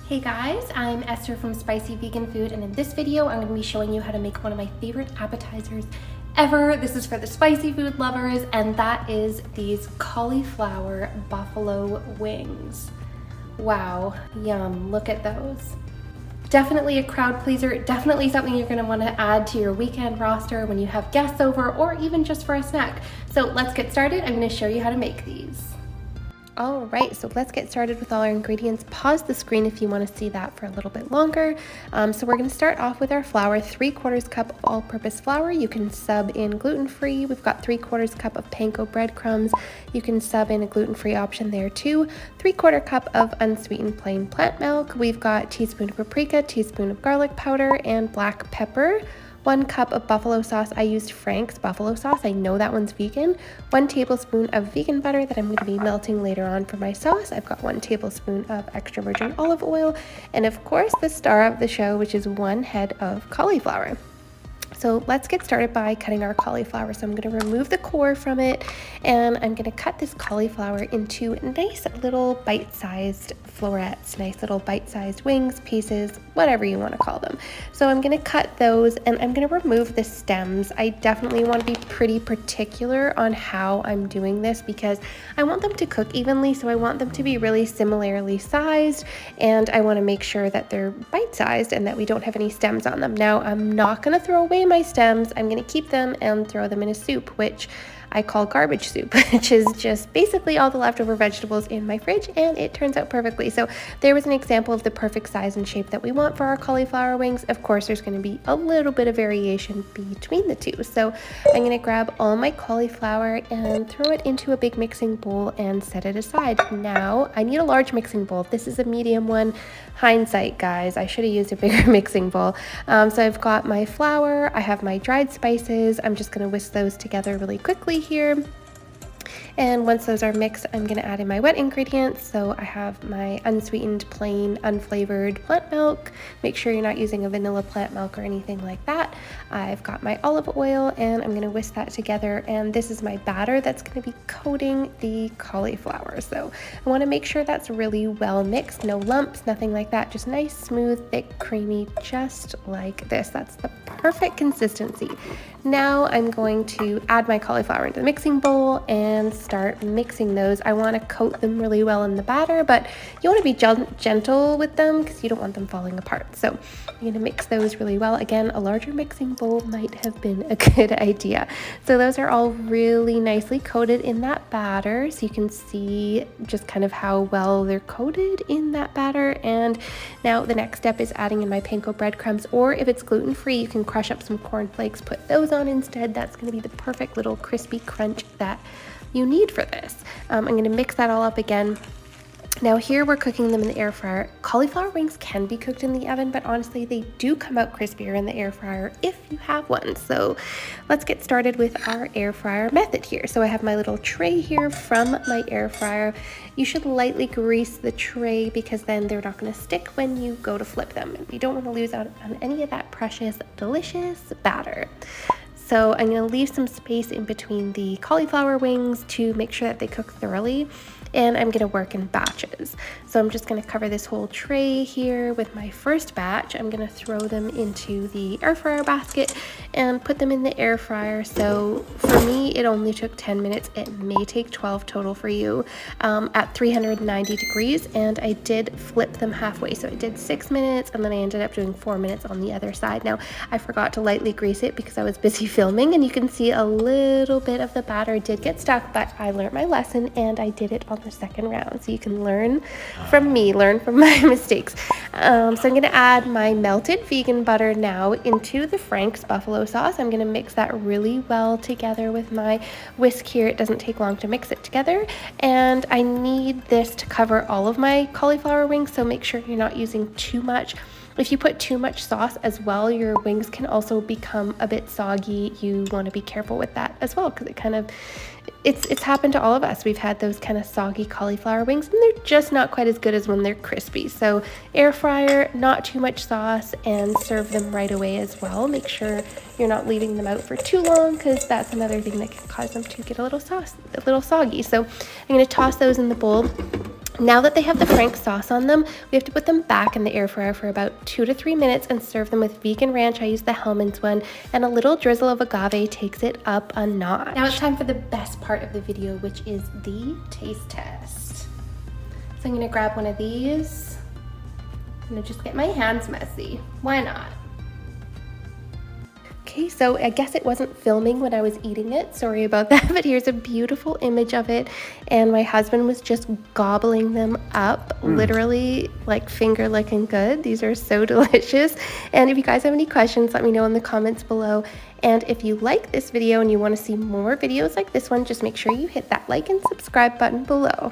Hey guys, I'm Esther from Spicy Vegan Food, and in this video I'm going to be showing you how to make one of my favorite appetizers ever. This is for the spicy food lovers, and that is these cauliflower buffalo wings. Wow, yum, look at those. Definitely a crowd pleaser, definitely something you're going to want to add to your weekend roster when you have guests over or even just for a snack. So let's get started. I'm going to show you how to make these. All right, so let's get started with all our ingredients. Pause the screen if you want to see that for a little bit longer. So we're going to start off with our flour, 3/4 cup of all-purpose flour. You can sub in gluten-free. We've got 3/4 cup of panko breadcrumbs. You can sub in a gluten-free option there too. 3/4 cup of unsweetened plain plant milk. We've got teaspoon of paprika, teaspoon of garlic powder, and black pepper. 1 cup of buffalo sauce. I used Frank's buffalo sauce. I know that one's vegan. 1 tablespoon of vegan butter that I'm going to be melting later on for my sauce. I've got 1 tablespoon of extra virgin olive oil. And of course, the star of the show, which is 1 head of cauliflower. So let's get started by cutting our cauliflower. So I'm going to remove the core from it, and I'm going to cut this cauliflower into nice little bite-sized florets, nice little bite-sized wings, pieces, whatever you want to call them. So I'm going to cut those, and I'm going to remove the stems. I definitely want to be pretty particular on how I'm doing this because I want them to cook evenly, so I want them to be really similarly sized, and I want to make sure that they're bite-sized and that we don't have any stems on them. Now, I'm not going to throw away my stems. I'm going to keep them and throw them in a soup, which I call garbage soup, which is just basically all the leftover vegetables in my fridge, and it turns out perfectly. So there was an example of the perfect size and shape that we want for our cauliflower wings. Of course, there's going to be a little bit of variation between the two. So I'm going to grab all my cauliflower and throw it into a big mixing bowl and set it aside. Now, I need a large mixing bowl. This is a medium one. Hindsight, guys, I should have used a bigger mixing bowl. So I've got my flour, I have my dried spices. I'm just going to whisk those together really quickly here. And once those are mixed, I'm going to add in my wet ingredients. So I have my unsweetened, plain, unflavored plant milk. Make sure you're not using a vanilla plant milk or anything like that. I've got my olive oil, and I'm going to whisk that together. And this is my batter that's going to be coating the cauliflower. So I want to make sure that's really well mixed. No lumps, nothing like that. Just nice, smooth, thick, creamy, just like this. That's the perfect consistency. Now I'm going to add my cauliflower into the mixing bowl and start mixing those. I want to coat them really well in the batter, but you want to be gentle with them because you don't want them falling apart. So I'm going to mix those really well. Again, a larger mixing bowl might have been a good idea. So those are all really nicely coated in that batter. So you can see just kind of how well they're coated in that batter. And now the next step is adding in my panko breadcrumbs, or if it's gluten-free, you can crush up some cornflakes, put those on instead. That's going to be the perfect little crispy crunch that you need for this. I'm going to mix that all up again. Now here we're cooking them in the air fryer. Cauliflower wings can be cooked in the oven, but honestly they do come out crispier in the air fryer if you have one. So let's get started with our air fryer method here. So I have my little tray here from my air fryer. You should lightly grease the tray because then they're not going to stick when you go to flip them. You don't want to lose out on any of that precious, delicious batter. So I'm going to leave some space in between the cauliflower wings to make sure that they cook thoroughly. And I'm going to work in batches. So I'm just going to cover this whole tray here with my first batch. I'm going to throw them into the air fryer basket and put them in the air fryer. So for me, it only took 10 minutes. It may take 12 total for you at 390 degrees. And I did flip them halfway. So I did 6 minutes, and then I ended up doing 4 minutes on the other side. Now, I forgot to lightly grease it because I was busy filming, and you can see a little bit of the batter did get stuck, but I learned my lesson and I did it on the second round. So you can learn from me, learn from my mistakes. So I'm going to add my melted vegan butter now into the Frank's buffalo sauce. I'm going to mix that really well together with my whisk here. It doesn't take long to mix it together. And I need this to cover all of my cauliflower wings, so make sure you're not using too much. If you put too much sauce as well, your wings can also become a bit soggy. You want to be careful with that as well because it's happened to all of us. We've had those kind of soggy cauliflower wings, and they're just not quite as good as when they're crispy. So air fryer, not too much sauce, and serve them right away as well. Make sure you're not leaving them out for too long because that's another thing that can cause them to get a little soggy. So I'm going to toss those in the bowl. Now that they have the Frank sauce on them, we have to put them back in the air fryer for about 2 to 3 minutes and serve them with vegan ranch. I use the Hellmann's one, and a little drizzle of agave takes it up a notch. Now it's time for the best part of the video, which is the taste test. So I'm gonna grab one of these. I'm gonna just get my hands messy. Why not? Okay, so I guess it wasn't filming when I was eating it. Sorry about that, but here's a beautiful image of it. And my husband was just gobbling them up, literally like finger licking good. These are so delicious. And if you guys have any questions, let me know in the comments below. And if you like this video and you want to see more videos like this one, just make sure you hit that like and subscribe button below.